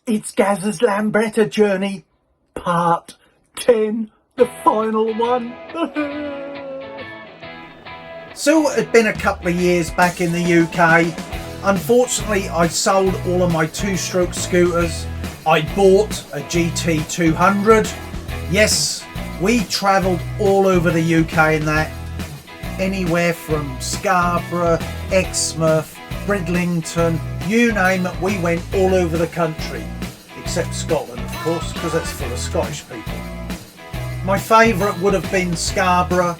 It's Gazzers Lambretta journey, part 10, the final one. So it had been a couple of years back in the UK. Unfortunately, I'd sold all of my two-stroke scooters. I bought a GT 200. Yes, we travelled all over the UK in that. Anywhere from Scarborough, Exmouth, Bridlington, you name it, we went all over the country. Except Scotland, of course, because it's full of Scottish people. My favourite would have been Scarborough.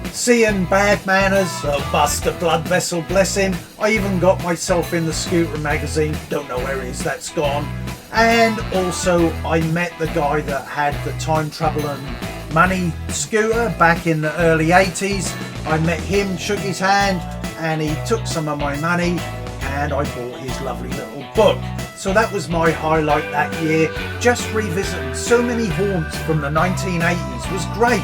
Seeing Bad Manners, Buster Blood Vessel, bless him. I even got myself in the Scooter magazine, don't know where it is, that's gone. And also I met the guy that had the time travelling money scooter back in the early 80s. I met him, shook his hand, and he took some of my money and I bought his lovely little book. So that was my highlight that year. Just revisiting so many haunts from the 1980s was great.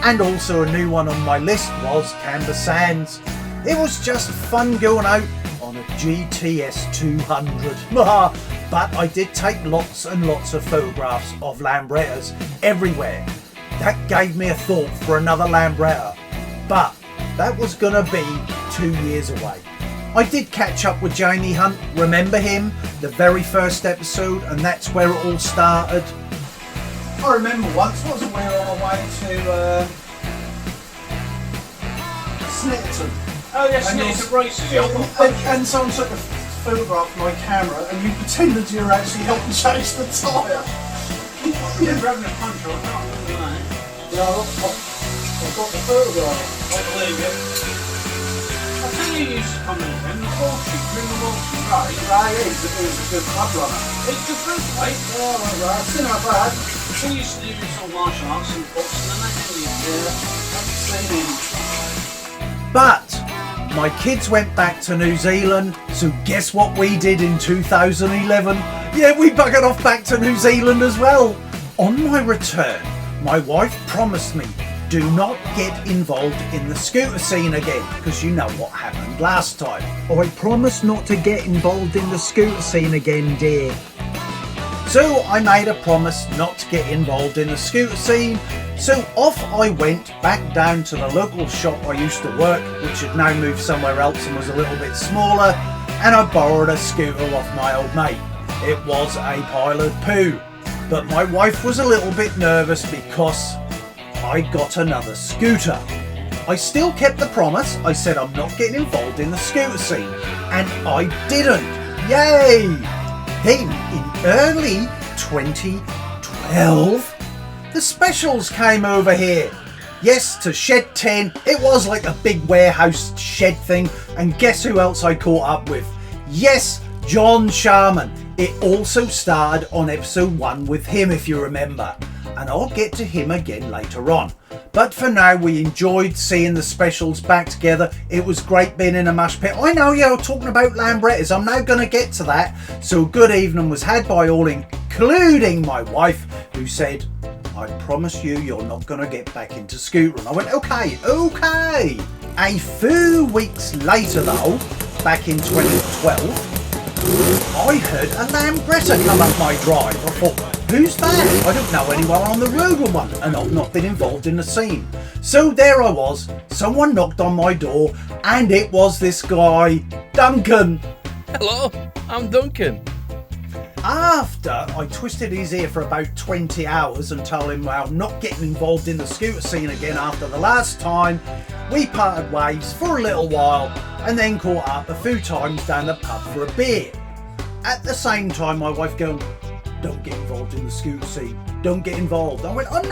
And also a new one on my list was Canberra Sands. It was just fun going out on a GTS 200. But I did take lots and lots of photographs of Lambrettas everywhere. That gave me a thought for another Lambretta. But that was gonna be 2 years away. I did catch up with Jamie Hunt, remember him? The very first episode, and that's where it all started. I remember once, wasn't we, on our way to Snitterton? Oh yes, Snitterton races. And someone took a photograph of my camera and you pretended you were actually helping change the tyre. You're having a punch or not, Yeah, I've got the photograph. I believe it. I tell you used to come in then, the Walshy, you're in the Walshy, right? Right, he was a good club runner. It's good food, mate. Yeah, right, it's not bad. He used to do his old martial arts and boxing and that, didn't he? Yeah, I've seen him. But my kids went back to New Zealand, so guess what we did in 2011? Yeah, we buggered off back to New Zealand as well. On my return, my wife promised me, do not get involved in the scooter scene again, because you know what happened last time. I promise not to get involved in the scooter scene again, dear. So I made a promise not to get involved in the scooter scene. So off I went back down to the local shop I used to work, which had now moved somewhere else and was a little bit smaller, and I borrowed a scooter off my old mate. It was a pile of poo, but my wife was a little bit nervous because I got another scooter. I still kept the promise. I said I'm not getting involved in the scooter scene, and I didn't. Yay! Then in early 2012, the specials came over here. Yes, to Shed 10. It was like a big warehouse shed thing, and guess who else I caught up with? Yes, John Sharman. It also started on episode 1 with him, if you remember. And I'll get to him again later on. But for now, we enjoyed seeing the specials back together. It was great being in a mosh pit. I know you're talking about Lambrettas. I'm now going to get to that. So good evening was had by all, including my wife, who said, I promise you, you're not going to get back into scooter. And I went, okay. A few weeks later though, back in 2012, I heard a Lambretta come up my drive. I thought, who's that? I don't know anyone on the road with one, and I've not been involved in the scene. So there I was, someone knocked on my door, and it was this guy, Duncan. Hello, I'm Duncan. After I twisted his ear for about 20 hours and told him, well, not getting involved in the scooter scene again after the last time, we parted ways for a little while and then caught up a few times down the pub for a beer. At the same time, my wife going, don't get involved in the scooter scene, don't get involved. I went, I'm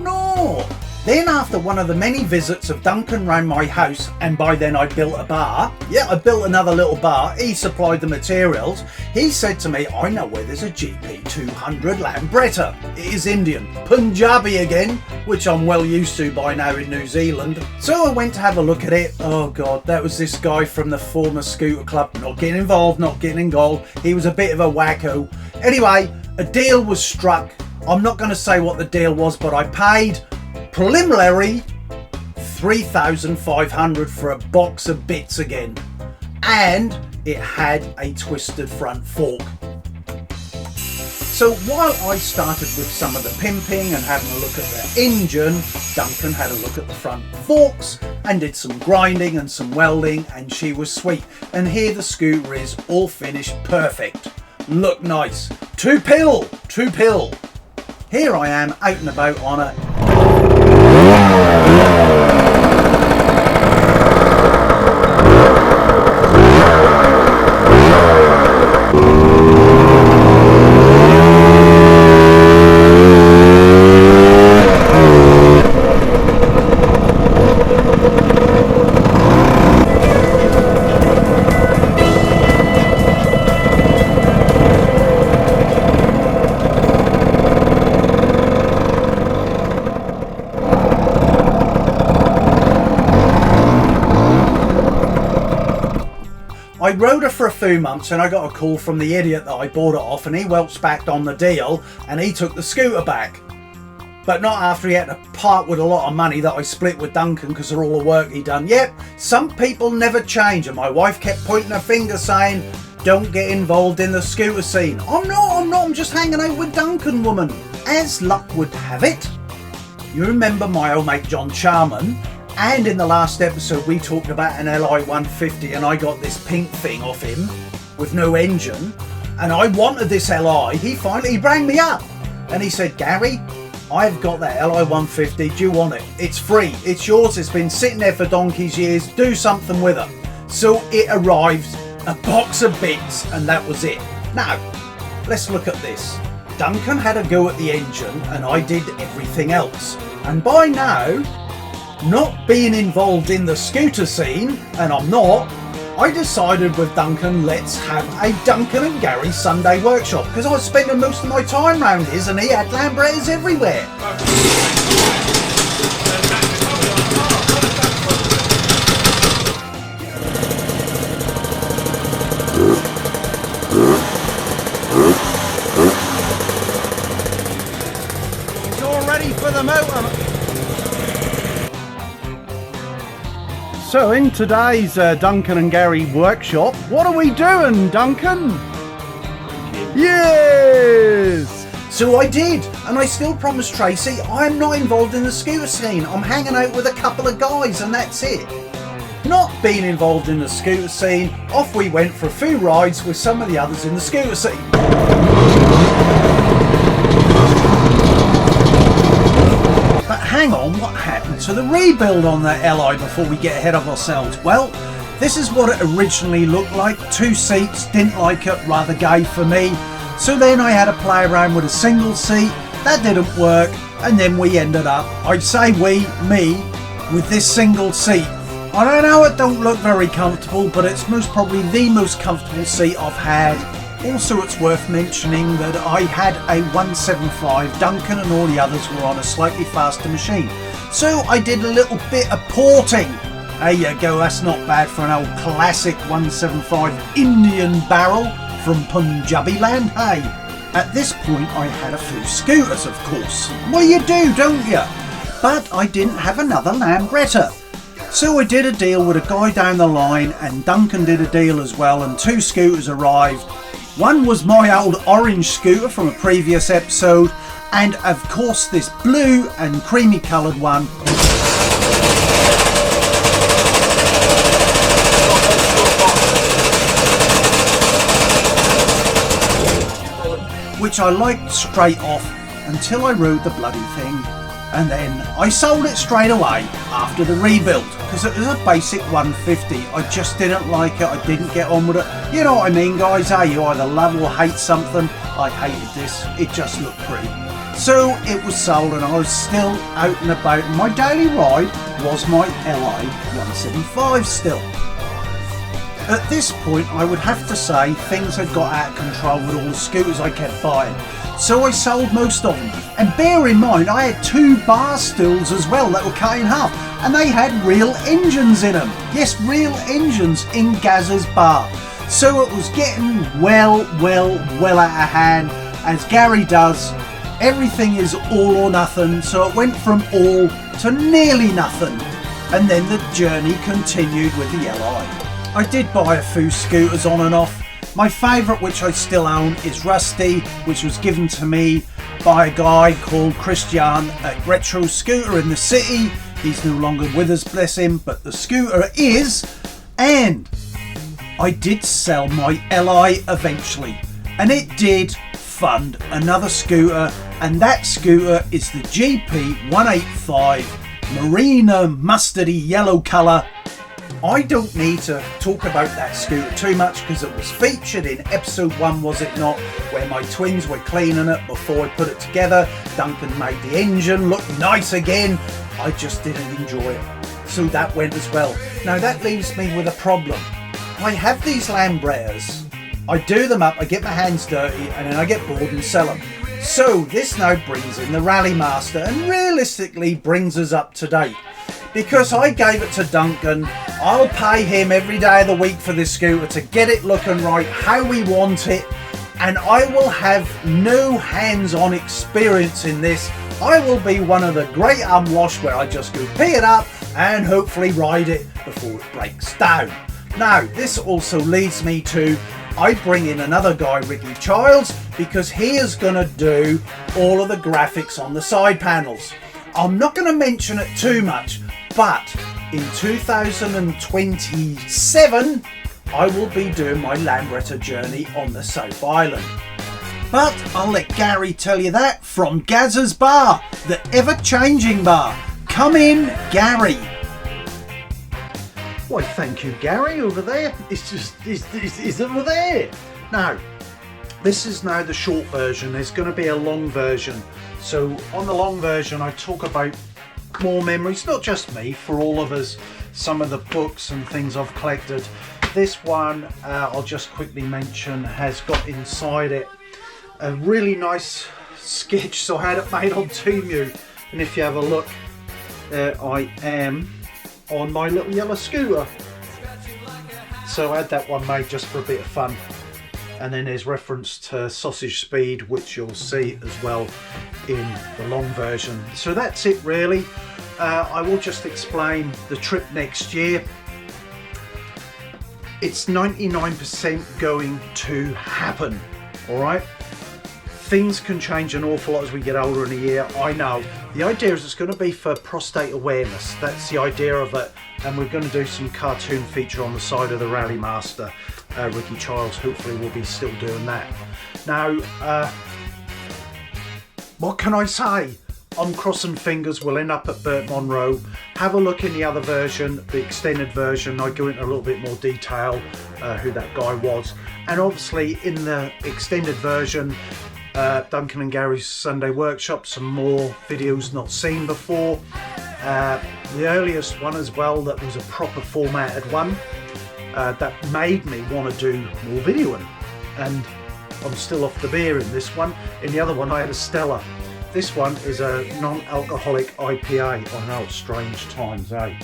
not. Then after one of the many visits of Duncan round my house, and by then I built a bar, I built another little bar, he supplied the materials, he said to me, I know where there's a GP 200 Lambretta. It is Indian, Punjabi again, which I'm well used to by now in New Zealand. So I went to have a look at it. Oh God, that was this guy from the former scooter club, not getting involved. He was a bit of a wacko. Anyway, a deal was struck. I'm not going to say what the deal was, but I paid preliminary $3,500 for a box of bits again, and it had a twisted front fork. So while I started with some of the pimping and having a look at the engine, Duncan had a look at the front forks and did some grinding and some welding, and she was sweet. And here the scooter is all finished perfect. Look nice. Two pill. Here I am out and about on a I rode her for a few months and I got a call from the idiot that I bought it off, and he welched back on the deal and he took the scooter back. But not after he had to part with a lot of money that I split with Duncan because of all the work he done. Yep, some people never change, and my wife kept pointing her finger saying, don't get involved in the scooter scene. I'm not, I'm just hanging out with Duncan, woman. As luck would have it, you remember my old mate John Charman? And in the last episode we talked about an LI 150, and I got this pink thing off him with no engine, and I wanted this LI. He finally rang me up and he said, Gary, I've got that LI 150, do you want it? It's free, it's yours, it's been sitting there for donkey's years, do something with it. So it arrives, a box of bits, and that was it. Now, let's look at this. Duncan had a go at the engine and I did everything else. And by now, not being involved in the scooter scene, and I'm not, I decided with Duncan, let's have a Duncan and Garys Sunday workshop, because I was spending most of my time round his and he had Lambrettas everywhere. It's all ready for the motor. So in today's Duncan and Gary workshop, what are we doing, Duncan? Yes! So I did, and I still promised Tracy I'm not involved in the scooter scene. I'm hanging out with a couple of guys and that's it. Not being involved in the scooter scene, off we went for a few rides with some of the others in the scooter scene. But hang on, what happened to the rebuild on the LI before we get ahead of ourselves? Well, this is what it originally looked like. 2 seats, didn't like it, rather gay for me. So then I had to play around with a single seat, that didn't work, and then we ended up, I'd say me, with this single seat. I don't know, it don't look very comfortable, but it's most probably the most comfortable seat I've had. Also, it's worth mentioning that I had a 175, Duncan and all the others were on a slightly faster machine. So I did a little bit of porting. There you go, that's not bad for an old classic 175 Indian barrel from Punjabi land, hey? At this point I had a few scooters, of course. Well, you do, don't you? But I didn't have another Lambretta. So I did a deal with a guy down the line, and Duncan did a deal as well, and 2 scooters arrived. One was my old orange scooter from a previous episode, and of course this blue and creamy coloured one. Which I liked straight off until I rode the bloody thing. And then I sold it straight away after the rebuild, because it was a basic 150. I just didn't like it, I didn't get on with it. You know what I mean, guys, you either love or hate something. I hated this, it just looked pretty. So it was sold and I was still out and about. My daily ride was my LI 175 still. At this point I would have to say things had got out of control with all the scooters I kept buying. So I sold most of them. And bear in mind, I had 2 bar stools as well that were cut in half, and they had real engines in them. Yes, real engines in Gazzers bar. So it was getting well out of hand, as Gary does. Everything is all or nothing, so it went from all to nearly nothing. And then the journey continued with the LI. I did buy a few scooters on and off, My favourite, which I still own, is Rusty, which was given to me by a guy called Christian at Retro Scooter in the city. He's no longer with us, bless him, but the scooter is. And I did sell my Li eventually, and it did fund another scooter, and that scooter is the GP185 Marina mustardy yellow colour. I don't need to talk about that scooter too much because it was featured in episode 1, was it not, where my twins were cleaning it before I put it together. Duncan made the engine look nice again. I just didn't enjoy it, so that went as well. Now that leaves me with a problem. I have these Lambrettas, I do them up, I get my hands dirty, and then I get bored and sell them. So this now brings in the Rally Master and realistically brings us up to date. Because I gave it to Duncan, I'll pay him every day of the week for this scooter to get it looking right, how we want it, and I will have no hands-on experience in this. I will be one of the great unwashed where I just go pick it up and hopefully ride it before it breaks down. Now, this also leads me to, I bring in another guy, Ricky Childs, because he is going to do all of the graphics on the side panels. I'm not going to mention it too much, but in 2027, I will be doing my Lambretta journey on the South Island. But I'll let Gary tell you that from Gazzers Bar, the ever-changing bar. Come in, Gary. Why, thank you, Gary, over there. It's over there. Now, this is now the short version. There's going to be a long version. So on the long version, I talk about more memories, not just me, for all of us, some of the books and things I've collected. This one, I'll just quickly mention, has got inside it a really nice sketch. So I had it made on Temu, and if you have a look, I am on my little yellow scooter. So I had that one made just for a bit of fun. And then there's reference to sausage speed, which you'll see as well in the long version. So that's it really. I will just explain the trip next year. It's 99% going to happen, all right? Things can change an awful lot as we get older in the year, I know. The idea is it's going to be for prostate awareness. That's the idea of it. And we're going to do some cartoon feature on the side of the Rally Master. Ricky Childs hopefully will be still doing that. Now, what can I say? I'm crossing fingers we'll end up at Burt Monroe. Have a look in the other version, the extended version. I go into a little bit more detail who that guy was. And obviously in the extended version, Duncan and Garys Sunday Workshop, some more videos not seen before. The earliest one as well that was a proper formatted one that made me want to do more videoing, and I'm still off the beer in this one. In the other one I had a Stella. This one is a non-alcoholic IPA. I know, strange times, eh?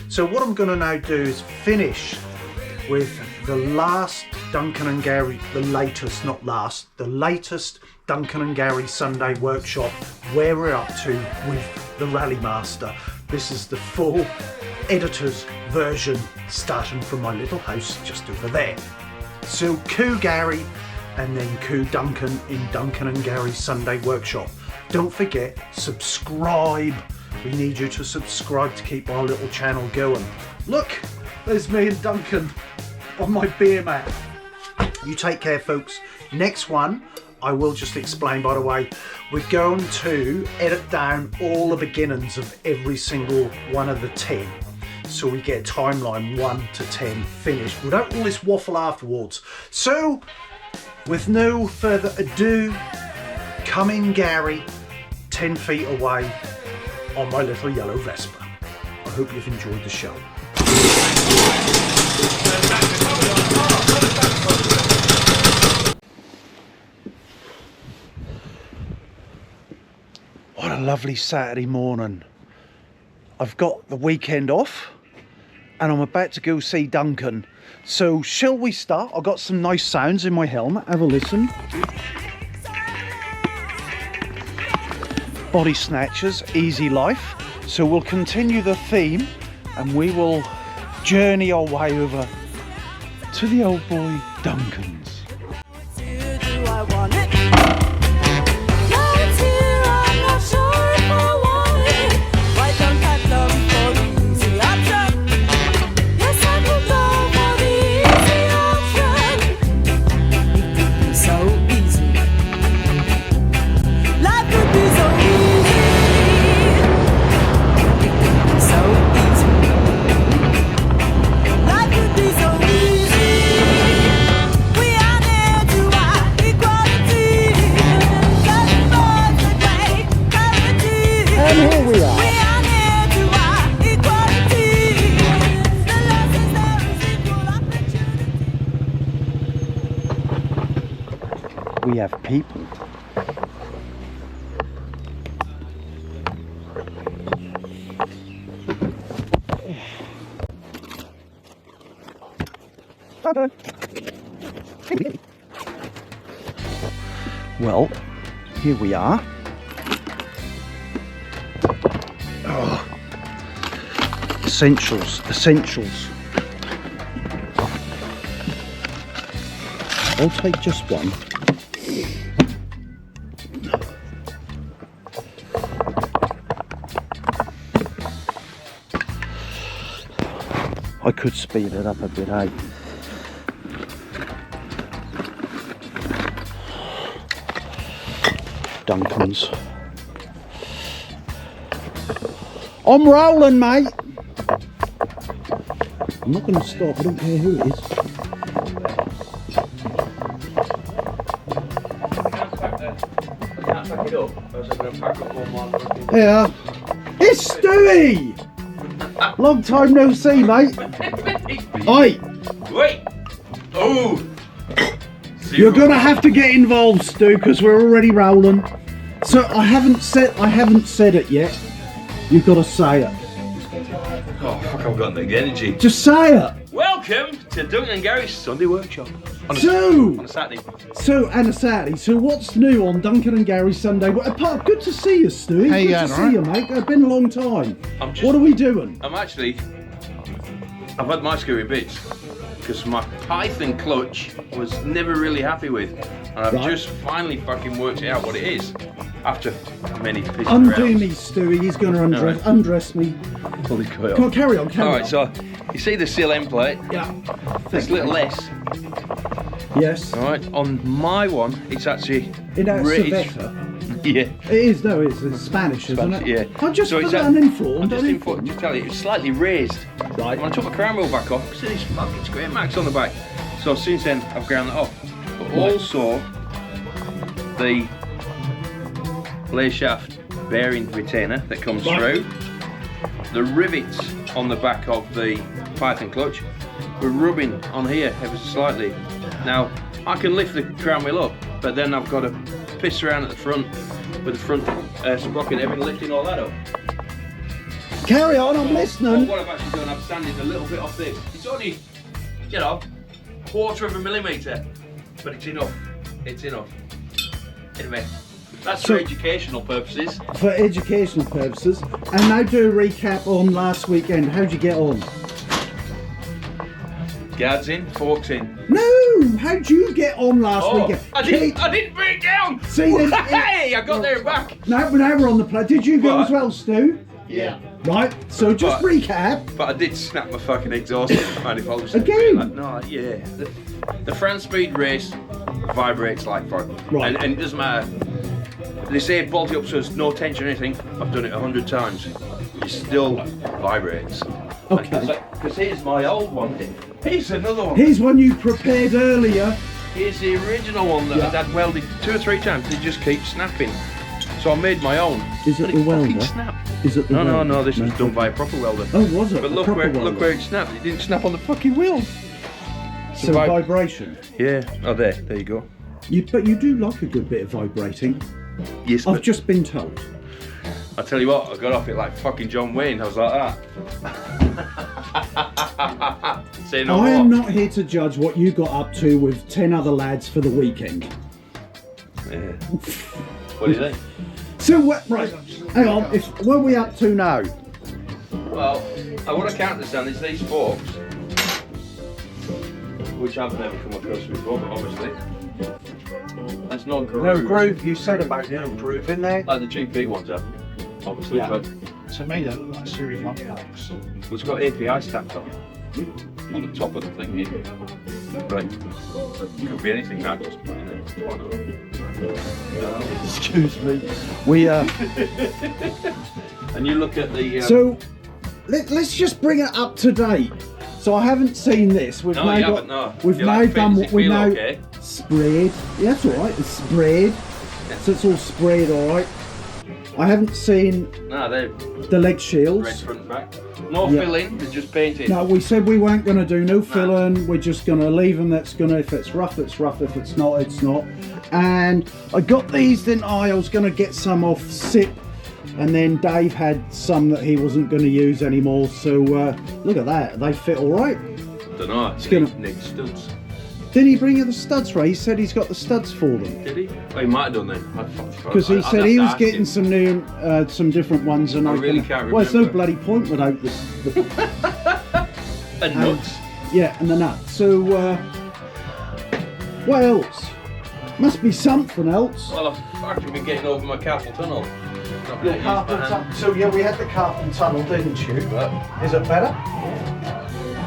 So what I'm going to now do is finish with the last Duncan and Gary, the latest Duncan and Garys Sunday Workshop, where we're up to with the Rally Master. This is the full editor's version, starting from my little house just over there. So coo Gary, and then coo Duncan in Duncan and Garys Sunday Workshop. Don't forget, subscribe. We need you to subscribe to keep our little channel going. Look, there's me and Duncan on my beer mat. You take care, folks. Next one, I will just explain, by the way, we're going to edit down all the beginnings of every single one of the 10. So we get a timeline 1 to 10 finished without all this waffle afterwards. So, with no further ado, come in Gary, 10 feet away on my little yellow Vespa. I hope you've enjoyed the show. What a lovely Saturday morning. I've got the weekend off and I'm about to go see Duncan. So shall we start? I've got some nice sounds in my helmet. Have a listen. Body Snatchers, Easy Life. So we'll continue the theme and we will journey our way over to the old boy Duncan's. have people. Well, here we are. Oh. Essentials. I'll take just one. I could speed it up a bit, eh? Duncan's. I'm rolling, mate. I'm not going to stop. I don't care who it is. Yeah. It's Stewie! Long time no see, mate. Oi! Wait! Oh! You're gonna have to get involved, Stu, because we're already rolling. So I haven't said it yet. You've got to say it. Oh, fuck, I've got the energy. Just say it. Welcome to Duncan and Garys Sunday workshop. On a Saturday. And a Saturday. So what's new on Duncan and Garys Sunday? Well, apart, good to see you, Stu. Hey, good to see you, mate. It's been a long time. What are we doing? I've had my screwy bits because my Python clutch was never really happy with, and I've just finally fucking worked it out what it is after many pissing Undo around. me, Stewie. He's going to undress me. Holy coil. Come on, carry on. Alright, so you see the seal end plate? Yeah. This little S. Yes. Alright, on my one, it's actually In that raised. Cerveza. Yeah. It is, no, it's Spanish, isn't it? Yeah. I just put it's that uninformed. just tell you, it's slightly raised. Right. When I took my crown wheel back off, I see these fucking square marks on the back. So since then, I've ground that off. But also, the blade shaft bearing retainer that comes through, the rivets on the back of the Python clutch, we're rubbing on here ever so slightly. Now, I can lift the crown wheel up, but then I've got to piss around at the front with the front sprocket and everything, lifting all that up. Carry on, I'm listening. What I've actually done, I've sanded a little bit off this. It's only, you know, 1/4 of a millimetre, but it's enough. It's enough. Anyway, that's for educational purposes. For educational purposes. And now do a recap on last weekend. How'd you get on? Guards in, forks in. No! How'd you get on last weekend? I didn't break down! See, Hey, I got there and back! Now we're on the play. Did you go as well, Stu? Yeah. Right, so just recap. But I did snap my fucking exhaust manifold. Again? Like, no, yeah. The France Speed race vibrates like fuck. Right. And it doesn't matter. They say bolt it up so there's no tension or anything. I've done it 100 times. It still vibrates. Okay. Because here's my old one. Here's another one. Here's one you prepared earlier. Here's the original one that I'd had welded 2 or 3 times. They just keep snapping. So I made my own. Is it the welder? Snap. Is it the No, welder? this was done by a proper welder. Oh, was it? But A look proper where welder? it snapped. It didn't snap on the fucking wheel. So vibration. Yeah. Oh, there you go. But you do like a good bit of vibrating. Yes, I've but just been told. I tell you what, I got off it like fucking John Wayne. I was like that. Say no more. I am not here to judge what you got up to with 10 other lads for the weekend. Yeah. What do you think? So, right, hang on, what are we up to now? Well, I want to counterstand is these forks, which I've never come across before, but obviously. That's not groove. No groove, you said about no groove in there. Like the GP ones have, obviously, Yeah. but To me, they look like series one packs. it's got API stacked on the top of the thing here. Right. Could be anything that just put in it. Excuse me. We, And you look at the. So, let's just bring it up to date. So I haven't seen this. We've No, now you got, haven't, no. We've You're now like, done does what it we feel now okay? sprayed. Yeah, that's all right. It's sprayed. So it's all sprayed, all right. I haven't seen No, they're the leg red shields. front and back. No Yeah. filling, they're just painted. No, we said we weren't going to do no filling. We're just going to leave them. That's going to, if it's rough, it's rough. If it's not, it's not. And I got these, didn't I? I was going to get some off SIP, and then Dave had some that he wasn't going to use anymore. So look at that, they fit all right. Don't know. It's gonna need studs. Did he bring you the studs, Ray? He said he's got the studs for them. Did he? Oh, he might have done then. Because he said he was getting some new, some different ones, and I really can't remember. Well, there's no bloody point without this. And nuts. Yeah, and the nuts. So, what else? Must be something else. Well, I've actually been getting over my carpal tunnel. So yeah, we had the carpal tunnel, didn't you? Is it better?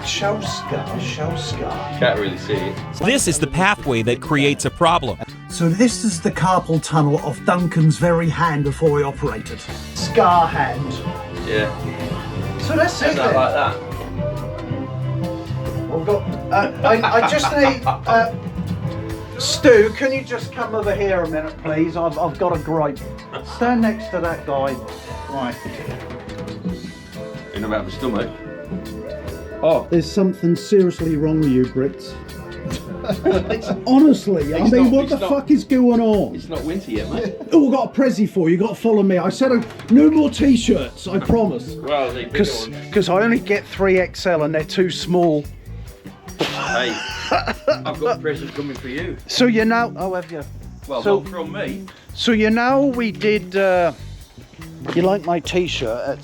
Show scar, show scar. Can't really see it. This is the pathway that creates a problem. So this is the carpal tunnel of Duncan's very hand before he operated. Scar hand. Yeah. So that's it. Is that then. like that? We've got. I just need. Stu, can you just come over here a minute, please? I've got a gripe. Stand next to that guy. Right. In about the stomach. Oh. There's something seriously wrong with you, Brits. Honestly, I mean, what the fuck is going on? It's not winter yet, mate. Oh, I've got a Prezi for you. You've got to follow me. I said no more t-shirts, I promise. Well, they Because I only get 3XL and they're too small. Hey, I've got presents coming for you. So you know, oh, have you? Well, so, not from me. So you know, we did. You like my T-shirt?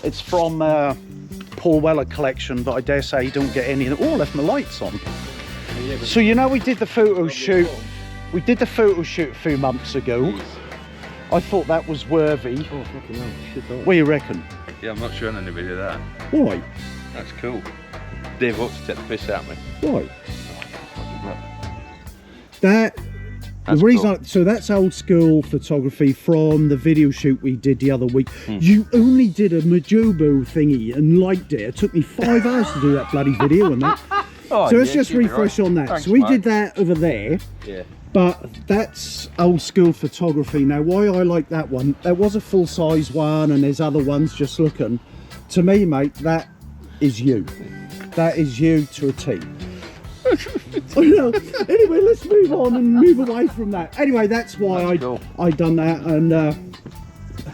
It's from Paul Weller collection, but I dare say you don't get any. Oh, I left my lights on. Yeah, so you know, we did the photo shoot. We did the photo shoot a few months ago. I thought that was worthy. Oh, fucking hell! What do you reckon? Yeah, I'm not showing anybody that. Why? That's cool. Dave ought to take the piss out of me. Why? That's the reason. Cool. So that's old school photography from the video shoot we did the other week. You only did a Majobo thingy and liked it. It took me 5 hours to do that bloody video and that. Oh, so let's just refresh on that. Thanks, so we mate. did that over there. Yeah. But that's old school photography. Now, why I like that one? There was a full size one, and there's other ones just looking. To me, mate, that is you. That is you to a T. I know. Anyway, let's move on and move away from that. Anyway, that's why I done that, and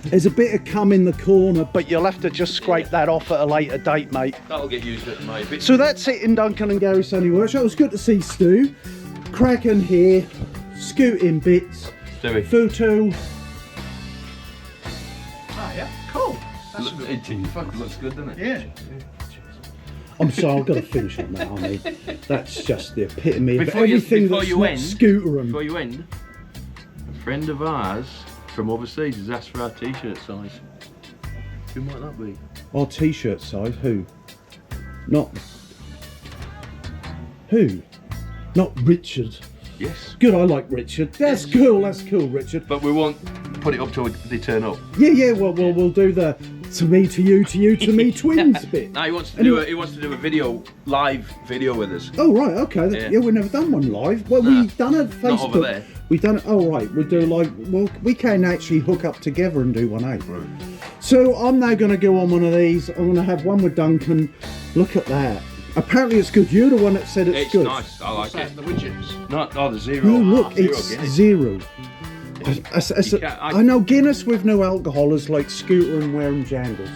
there's a bit of cum in the corner, but you'll have to just scrape that off at a later date, mate. That'll get used to it, mate. So that's it in Duncan and Garys Sunday Workshop. It was good to see Stu. Cracking here, scooting bits, Stewie. photo. Oh yeah, cool. That's Look, it looks good, doesn't it? Yeah. I'm sorry, I've got to finish on that, honey. That's just the epitome of Before you- everything before that's you not end- scootering. Before you end, a friend of ours from overseas has asked for our t-shirt size. Who might that be? Our t-shirt size, who? Not... Who? Not Richard. Yes. Good, I like Richard. That's cool, Richard. But we won't put it up till they turn up. Yeah, well, we'll do the to me, to you, to me twins bit. No, he wants to Anyway. do a live video with us. Oh, right, okay. Yeah, we've never done one live. Well, we've done it Facebook. Not over there. We've done it, oh, right. We do like, well, we can actually hook up together and do one, eh? Right. So I'm now going to go on one of these. I'm going to have one with Duncan. Look at that. Apparently it's good. You're the one that said it's good. Nice, I like it. The widgets. The zero. No, look, Zero it's Guinness. zero. I I know Guinness with no alcohol is like Scooter and wearing jangles.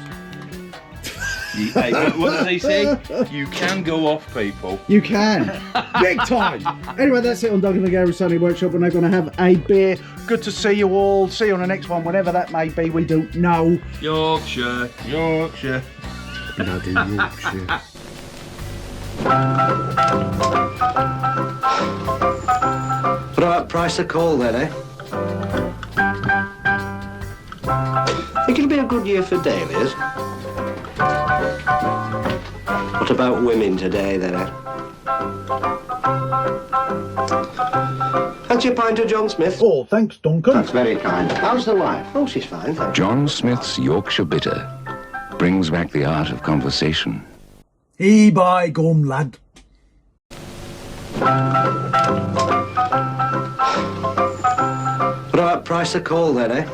Hey, what does he say? You can go off, people. You can. Big time. Anyway, that's it on Duncan and Garys Sunday Workshop. We're now going to have a beer. Good to see you all. See you on the next one, whenever that may be. We don't know. Yorkshire. Bloody Yorkshire. Right, price a call then, eh? Think it'll be a good year for dahlias? What about women today then, eh? Fancy a pint of John Smith? Oh, thanks, Duncan. That's very kind. How's the wife? Oh, she's fine, thank you. John Smith's Yorkshire Bitter brings back the art of conversation. Hey, by gum, lad. Right, price a call then, eh?